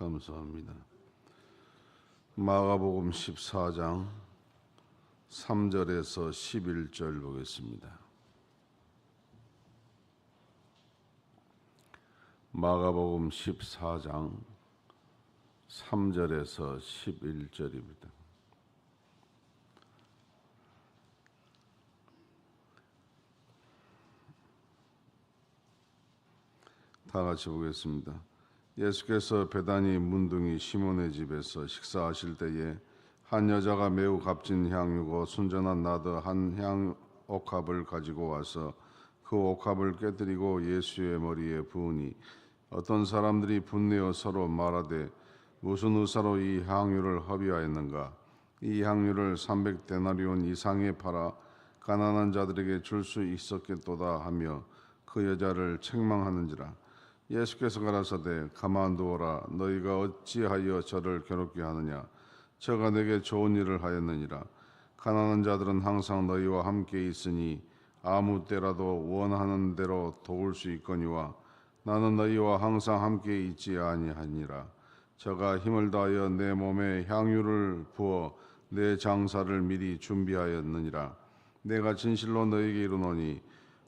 감사합니다. 마가복음 14장 3절에서 11절 보겠습니다. 마가복음 14장 3절에서 11절입니다. 다 같이 보겠습니다. 예수께서 베다니 문둥이 시몬의 집에서 식사하실 때에 한 여자가 매우 값진 향유고 순전한 나드 한 향 옥합을 가지고 와서 그 옥합을 깨뜨리고 예수의 머리에 부으니 어떤 사람들이 분내어 서로 말하되 무슨 의사로 이 향유를 허비하였는가? 이 향유를 300데나리온 이상에 팔아 가난한 자들에게 줄 수 있었겠도다 하며 그 여자를 책망하는지라. 예수께서 가라사대 가만두어라. 너희가 어찌하여 저를 괴롭게 하느냐? 저가 내게 좋은 일을 하였느니라. 가난한 자들은 항상 너희와 함께 있으니 아무 때라도 원하는 대로 도울 수 있거니와 나는 너희와 항상 함께 있지 아니하니라. 저가 힘을 다하여 내 몸에 향유를 부어 내 장사를 미리 준비하였느니라. 내가 진실로 너희에게 이르노니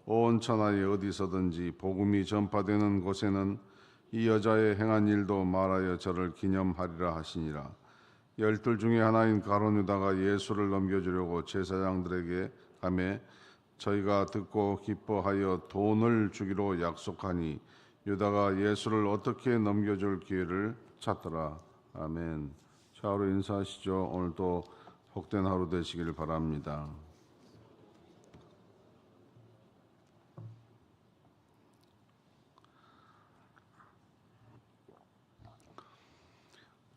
온 천하에 어디서든지 복음이 전파되는 곳에는 이 여자의 행한 일도 말하여 저를 기념하리라 하시니라. 12 중에 하나인 가룟 유다가 예수를 넘겨주려고 제사장들에게 가매 저희가 듣고 기뻐하여 돈을 주기로 약속하니 유다가 예수를 어떻게 넘겨줄 기회를 찾더라. 아멘. 좌우로 인사하시죠. 오늘도 복된 하루 되시길 바랍니다.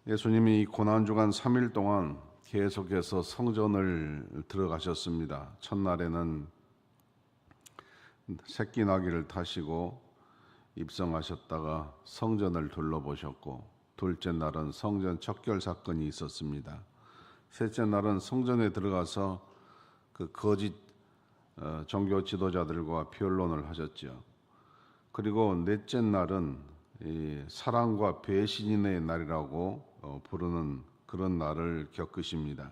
예수님이 이 고난주간 3일 동안 계속해서 성전을 들어가셨습니다. 첫날에는 새끼 나귀를 타시고 입성하셨다가 성전을 둘러보셨고, 둘째 날은 성전 척결 사건이 있었습니다. 셋째 날은 성전에 들어가서 그 거짓 종교 지도자들과 변론을 하셨죠. 그리고 넷째 날은 이 사랑과 배신의 날이라고 부르는 그런 날을 겪으십니다.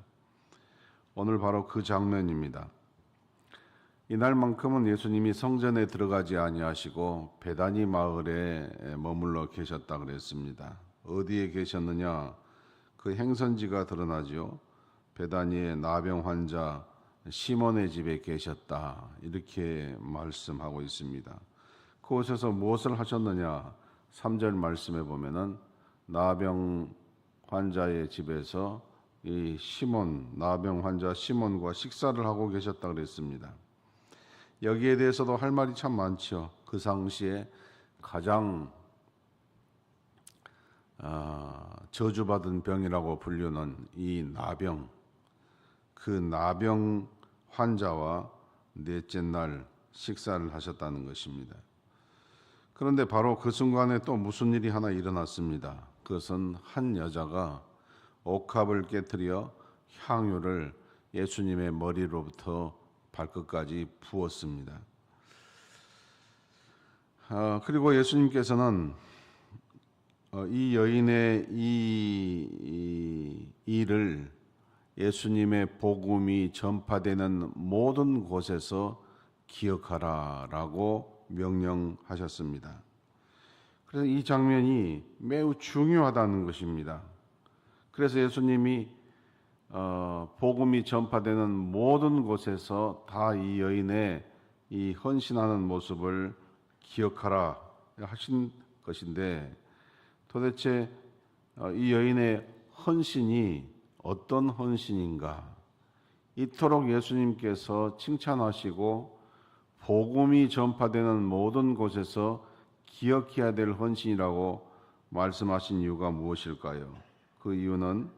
오늘 바로 그 장면입니다. 이날만큼은 예수님이 성전에 들어가지 아니하시고 베다니 마을에 머물러 계셨다 그랬습니다. 어디에 계셨느냐? 그 행선지가 드러나죠. 베다니의 나병 환자 시몬의 집에 계셨다, 이렇게 말씀하고 있습니다. 그곳에서 무엇을 하셨느냐? 3절 말씀에 보면은 나병 환자의 집에서 이 시몬, 나병 환자 시몬과 식사를 하고 계셨다 그랬습니다. 여기에 대해서도 할 말이 참 많죠. 그 당시에 가장 저주받은 병이라고 불리는 이 나병, 그 나병 환자와 넷째 날 식사를 하셨다는 것입니다. 그런데 바로 그 순간에 또 무슨 일이 하나 일어났습니다. 그것은 한 여자가 옥합을 깨뜨려 향유를 예수님의 머리로부터 발끝까지 부었습니다. 그리고 예수님께서는 이 여인의 이 일을 예수님의 복음이 전파되는 모든 곳에서 기억하라라고 명령하셨습니다. 그래서 이 장면이 매우 중요하다는 것입니다. 그래서 예수님이 복음이 전파되는 모든 곳에서 다 이 여인의 이 헌신하는 모습을 기억하라 하신 것인데, 도대체 이 여인의 헌신이 어떤 헌신인가? 이토록 예수님께서 칭찬하시고 복음이 전파되는 모든 곳에서 기억해야 될 헌신이라고 말씀하신 이유가 무엇일까요? 그 이유는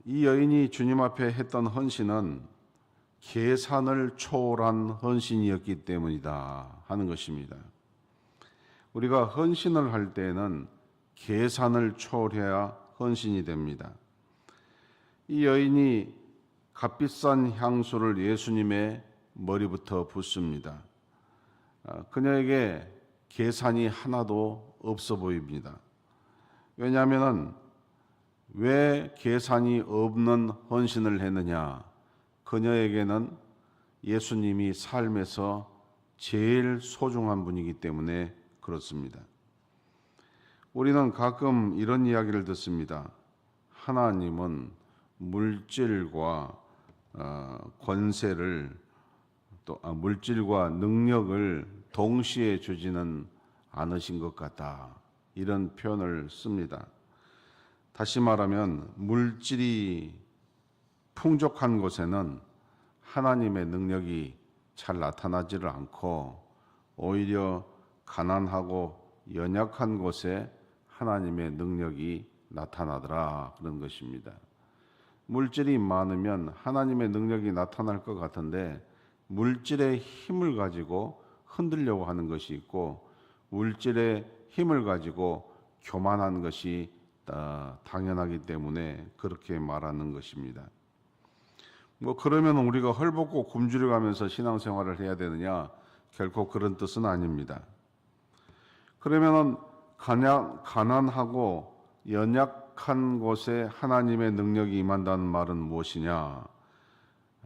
이 여인이 주님 앞에 했던 헌신은 계산을 초월한 헌신이었기 때문이다 하는 것입니다. 우리가 헌신을 할 때에는 계산을 초월해야 헌신이 됩니다. 이 여인이 값비싼 향수를 예수님의 머리부터 붓습니다. 그녀에게 계산이 하나도 없어 보입니다. 왜냐하면 왜 계산이 없는 헌신을 했느냐? 그녀에게는 예수님이 삶에서 제일 소중한 분이기 때문에 그렇습니다. 우리는 가끔 이런 이야기를 듣습니다. 하나님은 물질과 권세를 물질과 능력을 동시에 주지는 않으신 것 같다. 이런 표현을 씁니다. 다시 말하면 물질이 풍족한 곳에는 하나님의 능력이 잘 나타나지를 않고 오히려 가난하고 연약한 곳에 하나님의 능력이 나타나더라 그런 것입니다. 물질이 많으면 하나님의 능력이 나타날 것 같은데 물질의 힘을 가지고 흔들려고 하는 것이 있고 물질의 힘을 가지고 교만한 것이 당연하기 때문에 그렇게 말하는 것입니다. 그러면 우리가 헐벗고 굶주려가면서 신앙생활을 해야 되느냐? 결코 그런 뜻은 아닙니다. 그러면 가난하고 연약한 곳에 하나님의 능력이 임한다는 말은 무엇이냐?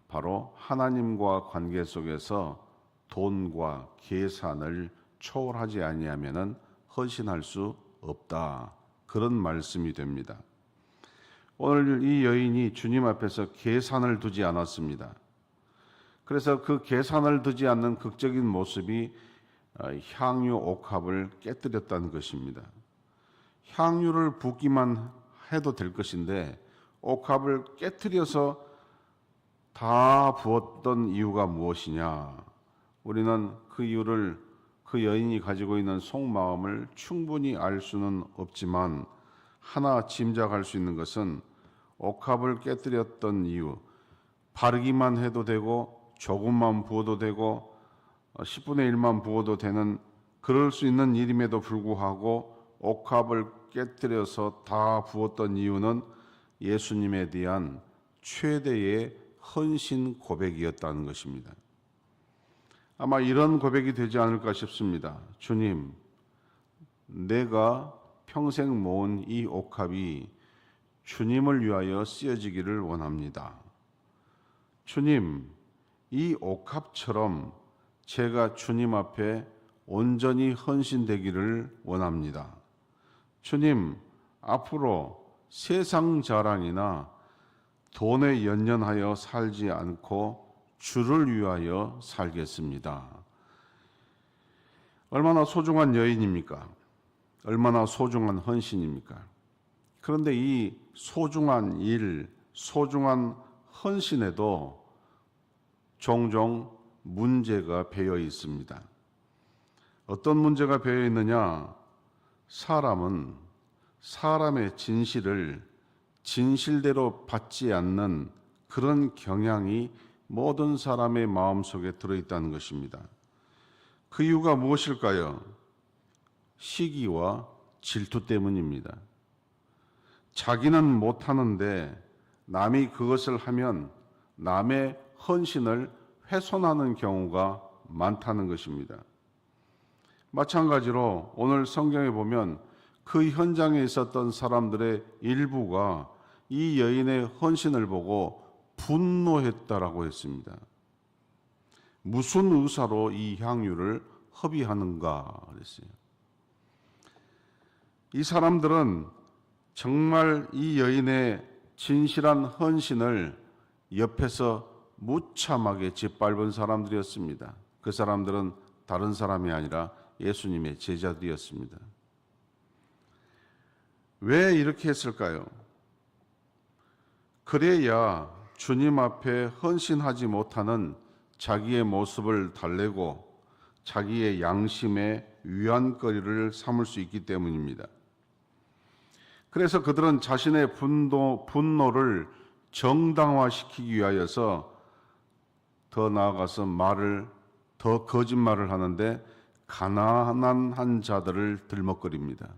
바로 하나님과 관계 속에서 돈과 계산을 초월하지 아니하면은 헌신할 수 없다. 그런 말씀이 됩니다. 오늘 이 여인이 주님 앞에서 계산을 두지 않았습니다. 그래서 그 계산을 두지 않는 극적인 모습이 향유 옥합을 깨뜨렸다는 것입니다. 향유를 붓기만 해도 될 것인데 옥합을 깨뜨려서 다 부었던 이유가 무엇이냐? 우리는 그 이유를 그 여인이 가지고 있는 속마음을 충분히 알 수는 없지만 하나 짐작할 수 있는 것은 옥합을 깨뜨렸던 이유, 바르기만 해도 되고 조금만 부어도 되고 10분의 1만 부어도 되는 그럴 수 있는 일임에도 불구하고 옥합을 깨뜨려서 다 부었던 이유는 예수님에 대한 최대의 헌신 고백이었다는 것입니다. 아마 이런 고백이 되지 않을까 싶습니다. 주님, 내가 평생 모은 이 옥합이 주님을 위하여 쓰여지기를 원합니다. 주님, 이 옥합처럼 제가 주님 앞에 온전히 헌신되기를 원합니다. 주님, 앞으로 세상 자랑이나 돈에 연연하여 살지 않고 주를 위하여 살겠습니다. 얼마나 소중한 여인입니까? 얼마나 소중한 헌신입니까? 그런데 이 소중한 일, 소중한 헌신에도 종종 문제가 배어 있습니다. 어떤 문제가 배어 있느냐? 사람은 사람의 진실을 진실대로 받지 않는 그런 경향이 모든 사람의 마음속에 들어있다는 것입니다. 그 이유가 무엇일까요? 시기와 질투 때문입니다. 자기는 못하는데 남이 그것을 하면 남의 헌신을 훼손하는 경우가 많다는 것입니다. 마찬가지로 오늘 성경에 보면 그 현장에 있었던 사람들의 일부가 이 여인의 헌신을 보고 분노했다라고 했습니다. 무슨 의사로 이 향유를 허비하는가 그랬어요. 이 사람들은 정말 이 여인의 진실한 헌신을 옆에서 무참하게 짓밟은 사람들이었습니다. 그 사람들은 다른 사람이 아니라 예수님의 제자들이었습니다. 왜 이렇게 했을까요? 그래야 주님 앞에 헌신하지 못하는 자기의 모습을 달래고 자기의 양심의 위안거리를 삼을 수 있기 때문입니다. 그래서 그들은 자신의 분노를 정당화시키기 위하여서 더 나아가서 더 거짓말을 하는데 가난한 자들을 들먹거립니다.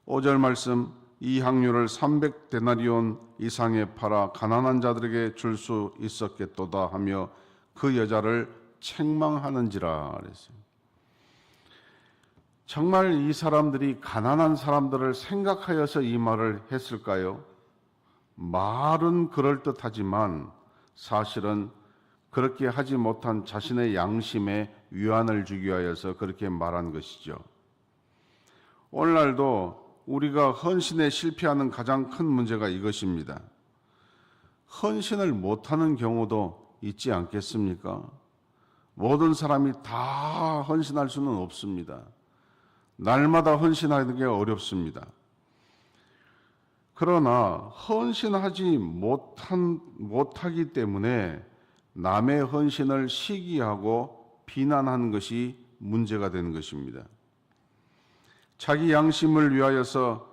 5절 말씀, 이 향유를 300데나리온 이상에 팔아 가난한 자들에게 줄 수 있었겠도다 하며 그 여자를 책망하는지라 그랬어요. 정말 이 사람들이 가난한 사람들을 생각하여서 이 말을 했을까요? 말은 그럴듯하지만 사실은 그렇게 하지 못한 자신의 양심에 위안을 주기 위하여서 그렇게 말한 것이죠. 오늘날도 우리가 헌신에 실패하는 가장 큰 문제가 이것입니다. 헌신을 못하는 경우도 있지 않겠습니까? 모든 사람이 다 헌신할 수는 없습니다. 날마다 헌신하는 게 어렵습니다. 그러나 헌신하지 못하기 때문에 남의 헌신을 시기하고 비난하는 것이 문제가 되는 것입니다. 자기 양심을 위하여서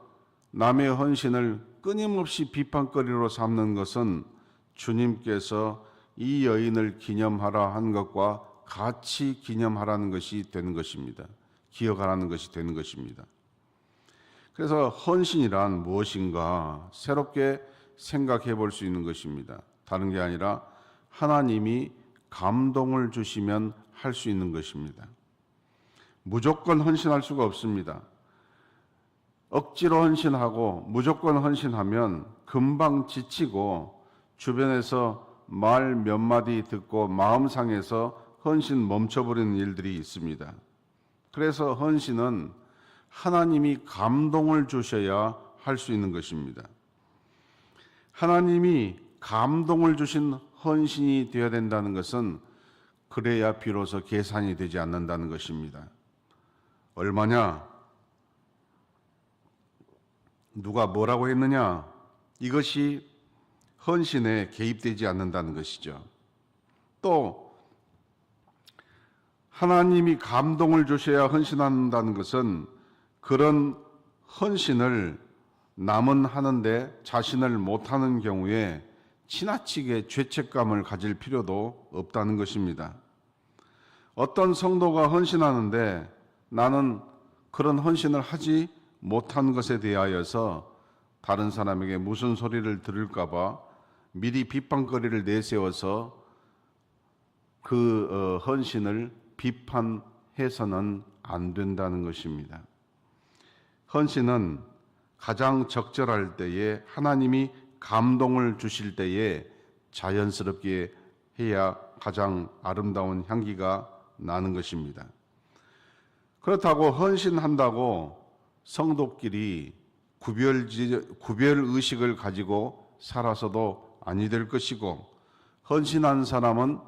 남의 헌신을 끊임없이 비판거리로 삼는 것은 주님께서 이 여인을 기념하라 한 것과 같이 기념하라는 것이 되는 것입니다. 기억하라는 것이 되는 것입니다. 그래서 헌신이란 무엇인가 새롭게 생각해 볼 수 있는 것입니다. 다른 게 아니라 하나님이 감동을 주시면 할 수 있는 것입니다. 무조건 헌신할 수가 없습니다. 억지로 헌신하고 무조건 헌신하면 금방 지치고 주변에서 말 몇 마디 듣고 마음 상해서 헌신 멈춰버리는 일들이 있습니다. 그래서 헌신은 하나님이 감동을 주셔야 할 수 있는 것입니다. 하나님이 감동을 주신 헌신이 되어야 된다는 것은 그래야 비로소 계산이 되지 않는다는 것입니다. 얼마냐? 누가 뭐라고 했느냐? 이것이 헌신에 개입되지 않는다는 것이죠. 또 하나님이 감동을 주셔야 헌신한다는 것은 그런 헌신을 남은 하는데 자신을 못하는 경우에 지나치게 죄책감을 가질 필요도 없다는 것입니다. 어떤 성도가 헌신하는데 나는 그런 헌신을 하지 못한 것에 대하여서 다른 사람에게 무슨 소리를 들을까 봐 미리 비판거리를 내세워서 그 헌신을 비판해서는 안 된다는 것입니다. 헌신은 가장 적절할 때에 하나님이 감동을 주실 때에 자연스럽게 해야 가장 아름다운 향기가 나는 것입니다. 그렇다고 헌신한다고 성도끼리 구별 의식을 가지고 살아서도 아니 될 것이고, 헌신한 사람은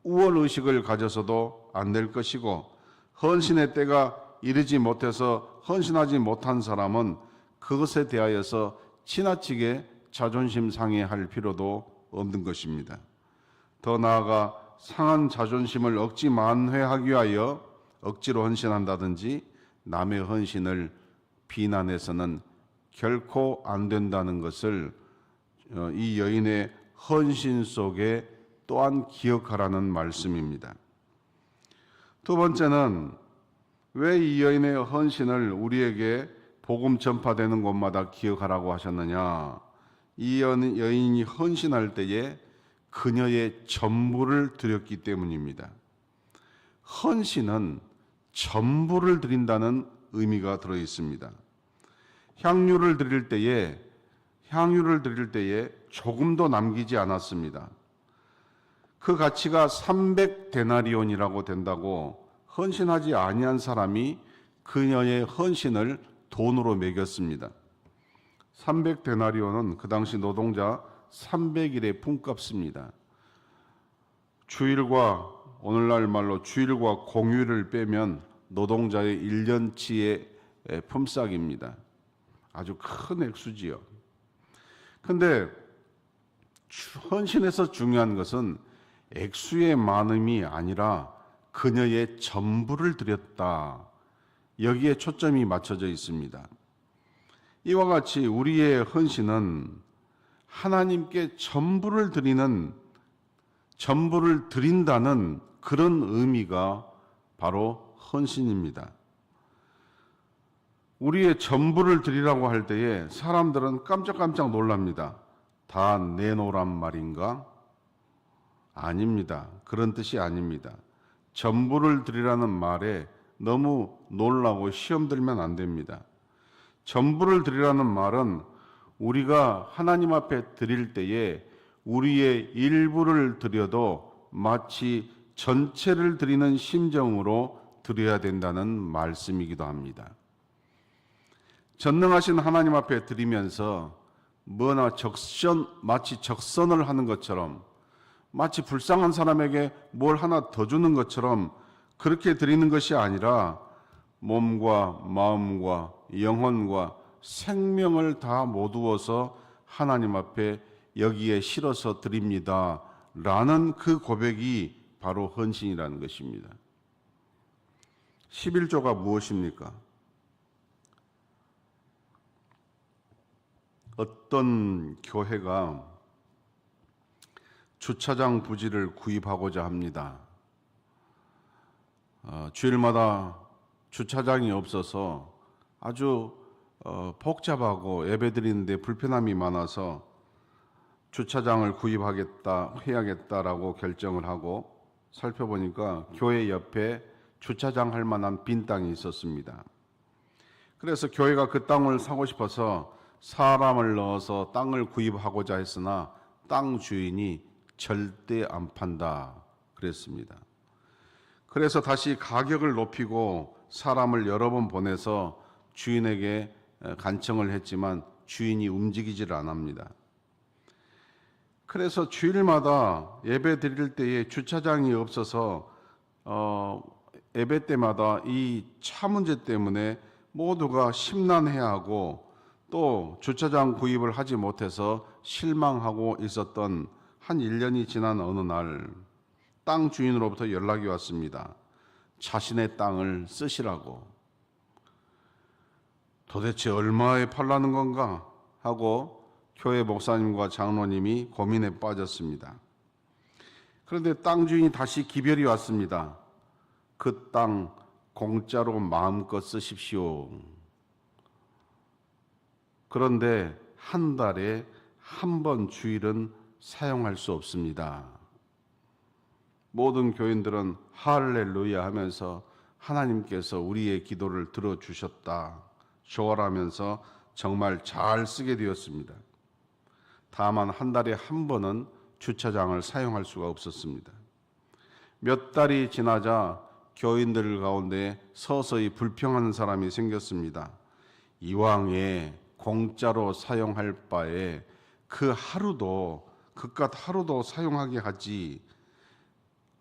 우월 의식을 가져서도 안 될 것이고, 헌신의 때가 이르지 못해서 헌신하지 못한 사람은 그것에 대하여서 지나치게 자존심 상해할 필요도 없는 것입니다. 더 나아가 상한 자존심을 억지 만회하기 위하여 억지로 헌신한다든지 남의 헌신을 비난해서는 결코 안 된다는 것을 이 여인의 헌신 속에 또한 기억하라는 말씀입니다. 두 번째는 왜 이 여인의 헌신을 우리에게 복음 전파되는 곳마다 기억하라고 하셨느냐? 이 여인이 헌신할 때에 그녀의 전부를 드렸기 때문입니다. 헌신은 전부를 드린다는 의미가 들어 있습니다. 향유를 드릴 때에 조금도 남기지 않았습니다. 그 가치가 300데나리온이라고 된다고 헌신하지 아니한 사람이 그녀의 헌신을 돈으로 매겼습니다. 300데나리온은 그 당시 노동자 300일의 품값입니다. 주일과 오늘날 말로 주일과 공휴일을 빼면 노동자의 1년치의 품삯입니다. 아주 큰 액수지요. 근데 헌신에서 중요한 것은 액수의 많음이 아니라 그녀의 전부를 드렸다. 여기에 초점이 맞춰져 있습니다. 이와 같이 우리의 헌신은 하나님께 전부를 드린다는 그런 의미가 바로 헌신입니다. 우리의 전부를 드리라고 할 때에 사람들은 깜짝깜짝 놀랍니다. 다 내놓으란 말인가? 아닙니다. 그런 뜻이 아닙니다. 전부를 드리라는 말에 너무 놀라고 시험 들면 안 됩니다. 전부를 드리라는 말은 우리가 하나님 앞에 드릴 때에 우리의 일부를 드려도 마치 전체를 드리는 심정으로 드려야 된다는 말씀이기도 합니다. 전능하신 하나님 앞에 드리면서 마치 적선을 하는 것처럼, 마치 불쌍한 사람에게 뭘 하나 더 주는 것처럼 그렇게 드리는 것이 아니라 몸과 마음과 영혼과 생명을 다 모두어서 하나님 앞에 여기에 실어서 드립니다 라는 그 고백이 바로 헌신이라는 것입니다. 11조가 무엇입니까? 어떤 교회가 주차장 부지를 구입하고자 합니다. 주일마다 주차장이 없어서 아주 복잡하고 예배드리는데 불편함이 많아서 주차장을 해야겠다라고 결정을 하고 살펴보니까 교회 옆에 주차장 할 만한 빈 땅이 있었습니다. 그래서 교회가 그 땅을 사고 싶어서 사람을 넣어서 땅을 구입하고자 했으나 땅 주인이 절대 안 판다 그랬습니다. 그래서 다시 가격을 높이고 사람을 여러 번 보내서 주인에게 간청을 했지만 주인이 움직이질 않습니다. 그래서 주일마다 예배 드릴 때에 주차장이 없어서 예배 때마다 이 차 문제 때문에 모두가 심란해하고 또 주차장 구입을 하지 못해서 실망하고 있었던 한 1년이 지난 어느 날 땅 주인으로부터 연락이 왔습니다. 자신의 땅을 쓰시라고. 도대체 얼마에 팔라는 건가 하고 교회 목사님과 장로님이 고민에 빠졌습니다. 그런데 땅 주인이 다시 기별이 왔습니다. 그 땅 공짜로 마음껏 쓰십시오. 그런데 한 달에 한 번 주일은 사용할 수 없습니다. 모든 교인들은 할렐루야 하면서 하나님께서 우리의 기도를 들어주셨다 좋아라면서 정말 잘 쓰게 되었습니다. 다만 한 달에 한 번은 주차장을 사용할 수가 없었습니다. 몇 달이 지나자 교인들 가운데 서서히 불평하는 사람이 생겼습니다. 이왕에 공짜로 사용할 바에 그깟 하루도 사용하게 하지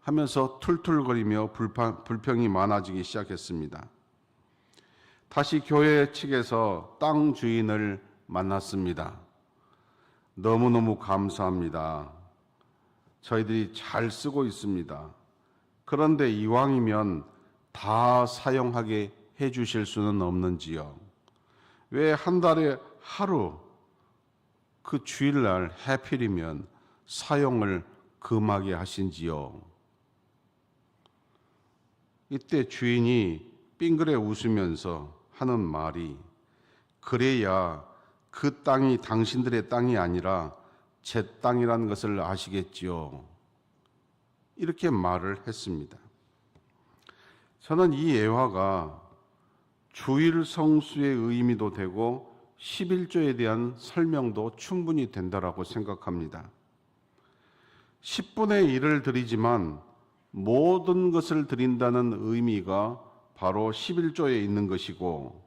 하면서 툴툴거리며 불평이 많아지기 시작했습니다. 다시 교회 측에서 땅 주인을 만났습니다. 너무너무 감사합니다. 저희들이 잘 쓰고 있습니다. 그런데 이왕이면 다 사용하게 해 주실 수는 없는지요? 왜 한 달에 하루 그 주일날 해필이면 사용을 금하게 하신지요? 이때 주인이 빙그레 웃으면서 하는 말이 그래야 그 땅이 당신들의 땅이 아니라 제 땅이라는 것을 아시겠지요. 이렇게 말을 했습니다. 저는 이 예화가 주일 성수의 의미도 되고 11조에 대한 설명도 충분히 된다라고 생각합니다. 10분의 1을 드리지만 모든 것을 드린다는 의미가 바로 11조에 있는 것이고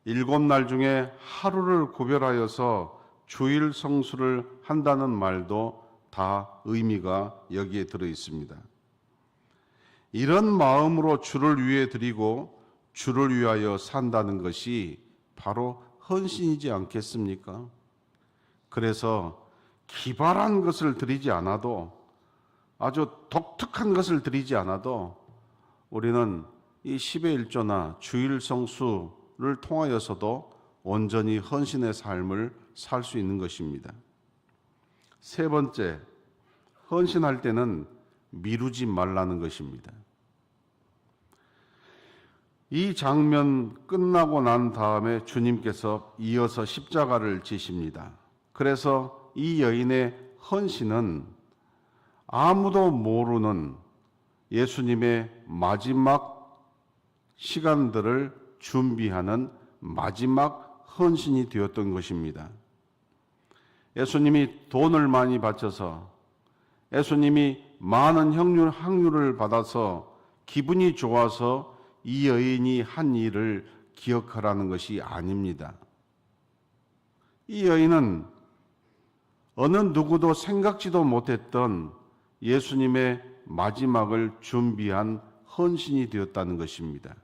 7날 중에 하루를 구별하여서 주일 성수를 한다는 말도 다 의미가 여기에 들어 있습니다. 이런 마음으로 주를 위해 드리고 주를 위하여 산다는 것이 바로 헌신이지 않겠습니까? 그래서 기발한 것을 드리지 않아도 아주 독특한 것을 드리지 않아도 우리는 이 10의 1조나 주일 성수를 통하여서도 온전히 헌신의 삶을 살 수 있는 것입니다. 세 번째, 헌신할 때는 미루지 말라는 것입니다. 이 장면 끝나고 난 다음에 주님께서 이어서 십자가를 지십니다. 그래서 이 여인의 헌신은 아무도 모르는 예수님의 마지막 시간들을 준비하는 마지막 헌신이 되었던 것입니다. 예수님이 돈을 많이 바쳐서, 예수님이 많은 확률을 받아서 기분이 좋아서 이 여인이 한 일을 기억하라는 것이 아닙니다. 이 여인은 어느 누구도 생각지도 못했던 예수님의 마지막을 준비한 헌신이 되었다는 것입니다.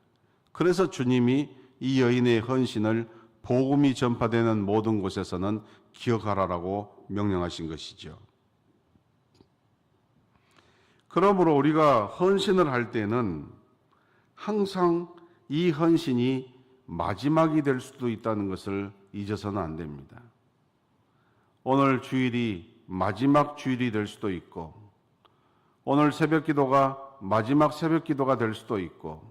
그래서 주님이 이 여인의 헌신을 복음이 전파되는 모든 곳에서는 기억하라라고 명령하신 것이죠. 그러므로 우리가 헌신을 할 때는 항상 이 헌신이 마지막이 될 수도 있다는 것을 잊어서는 안 됩니다. 오늘 주일이 마지막 주일이 될 수도 있고, 오늘 새벽 기도가 마지막 새벽 기도가 될 수도 있고,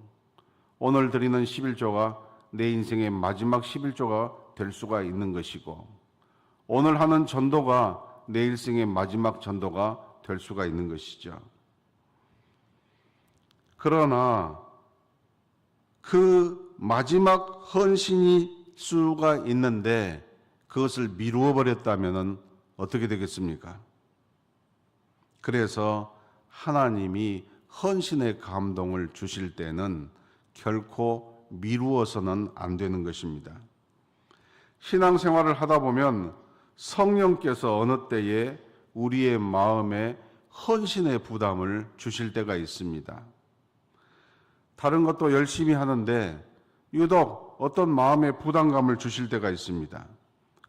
오늘 드리는 11조가 내 인생의 마지막 11조가 될 수가 있는 것이고, 오늘 하는 전도가 내 일생의 마지막 전도가 될 수가 있는 것이죠. 그러나 그 마지막 헌신이 수가 있는데 그것을 미루어 버렸다면 어떻게 되겠습니까? 그래서 하나님이 헌신의 감동을 주실 때는 결코 미루어서는 안 되는 것입니다. 신앙생활을 하다 보면 성령께서 어느 때에 우리의 마음에 헌신의 부담을 주실 때가 있습니다. 다른 것도 열심히 하는데 유독 어떤 마음의 부담감을 주실 때가 있습니다.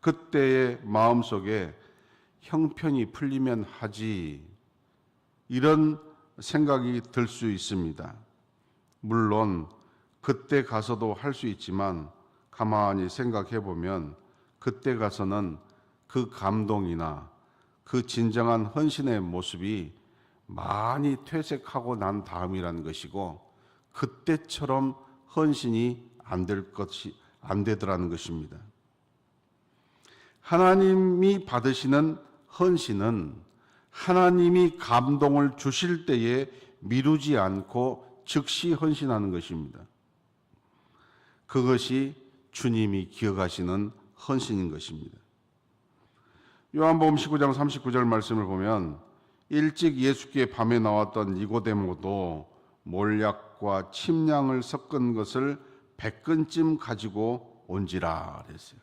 그때의 마음속에 형편이 풀리면 하지, 이런 생각이 들 수 있습니다. 물론 그때 가서도 할 수 있지만 가만히 생각해 보면 그때 가서는 그 감동이나 그 진정한 헌신의 모습이 많이 퇴색하고 난 다음이라는 것이고, 그때처럼 헌신이 안 되더라는 것입니다. 하나님이 받으시는 헌신은 하나님이 감동을 주실 때에 미루지 않고 즉시 헌신하는 것입니다. 그것이 주님이 기억하시는 헌신인 것입니다. 요한복음 19장 39절 말씀을 보면 일찍 예수께 밤에 나왔던 니고데모도 몰약과 침량을 섞은 것을 100근쯤 가지고 온지라 그랬어요.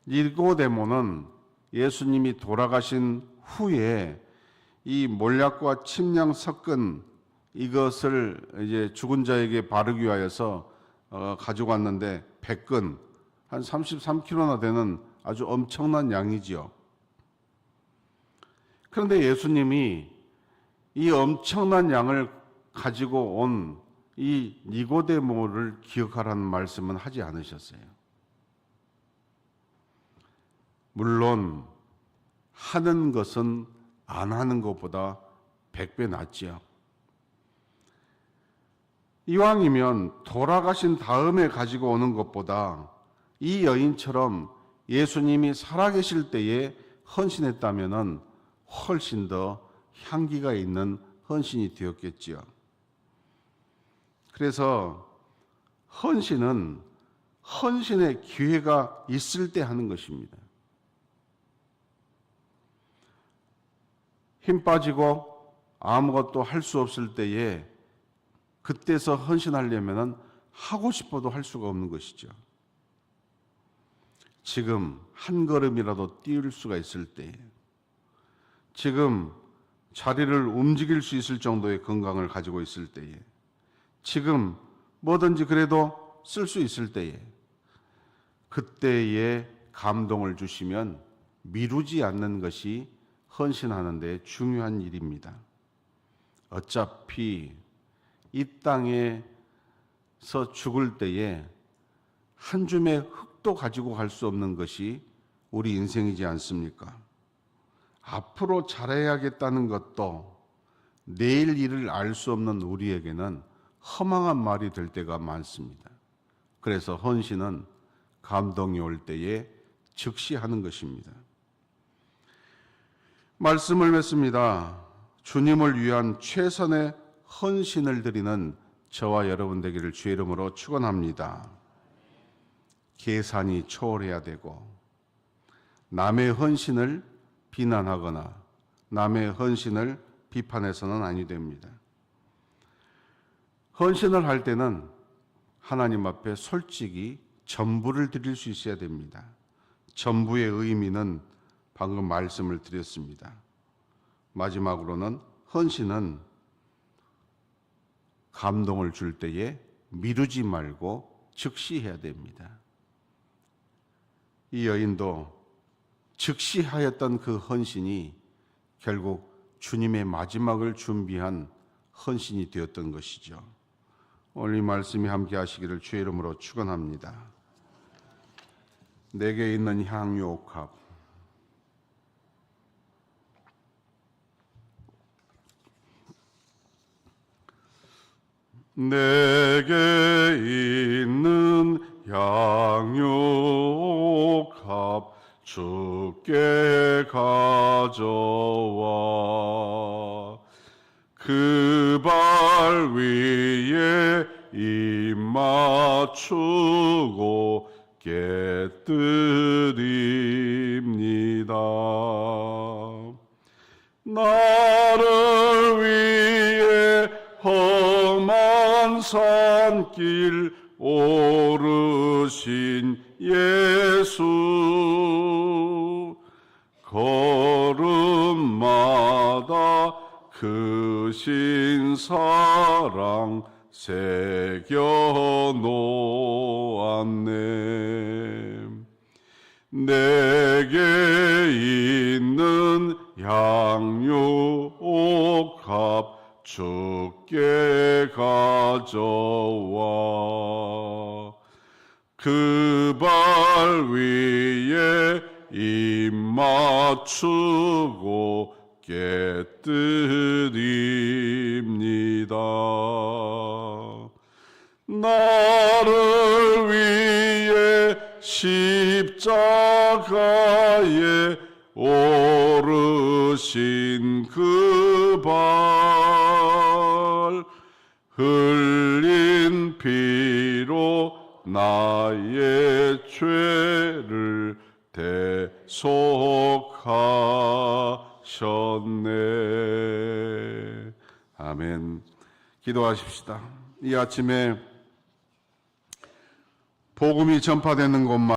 니고데모는 예수님이 돌아가신 후에 이 몰약과 침량 섞은 이것을 이제 죽은 자에게 바르기 위하여서 가지고 왔는데 100근, 한 33kg나 되는 아주 엄청난 양이지요. 그런데 예수님이 이 엄청난 양을 가지고 온 이 니고데모를 기억하라는 말씀은 하지 않으셨어요. 물론 하는 것은 안 하는 것보다 100배 낫지요. 이왕이면 돌아가신 다음에 가지고 오는 것보다 이 여인처럼 예수님이 살아계실 때에 헌신했다면 훨씬 더 향기가 있는 헌신이 되었겠지요. 그래서 헌신은 헌신의 기회가 있을 때 하는 것입니다. 힘 빠지고 아무것도 할 수 없을 때에 그때서 헌신하려면 하고 싶어도 할 수가 없는 것이죠. 지금 한 걸음이라도 띄울 수가 있을 때에, 지금 자리를 움직일 수 있을 정도의 건강을 가지고 있을 때에, 지금 뭐든지 그래도 쓸 수 있을 때에, 그때에 감동을 주시면 미루지 않는 것이 헌신하는 데 중요한 일입니다. 어차피 이 땅에서 죽을 때에 한 줌의 흙도 가지고 갈 수 없는 것이 우리 인생이지 않습니까? 앞으로 잘해야겠다는 것도 내일 일을 알 수 없는 우리에게는 허망한 말이 될 때가 많습니다. 그래서 헌신은 감동이 올 때에 즉시 하는 것입니다. 말씀을 맺습니다. 주님을 위한 최선의 헌신을 드리는 저와 여러분 되기를 주의 이름으로 축원합니다. 계산이 초월해야 되고 남의 헌신을 비난하거나 남의 헌신을 비판해서는 아니 됩니다. 헌신을 할 때는 하나님 앞에 솔직히 전부를 드릴 수 있어야 됩니다. 전부의 의미는 방금 말씀을 드렸습니다. 마지막으로는 헌신은 감동을 줄 때에 미루지 말고 즉시 해야 됩니다. 이 여인도 즉시 하였던 그 헌신이 결국 주님의 마지막을 준비한 헌신이 되었던 것이죠. 오늘 이 말씀이 함께 하시기를 주의 이름으로 축원합니다. 내게 있는 향유 옥합, 내게 있는 향유 옥합 주께 가져와 그 발 위에 입 맞추고 깨뜨립니다. 나를 위해 험한 산길 오르신 예수 걸음마다 크신 사랑 새겨 놓았네. 내게 있는 향유 옥합 주께 가져와 그 발 위에 입 맞추고 깨뜨립니다. 나를 위해 십자가에 오르신 그 발 흘린 피로 나의 죄를 대속하셨네. 아멘. 기도하십시다. 이 아침에 복음이 전파되는 곳만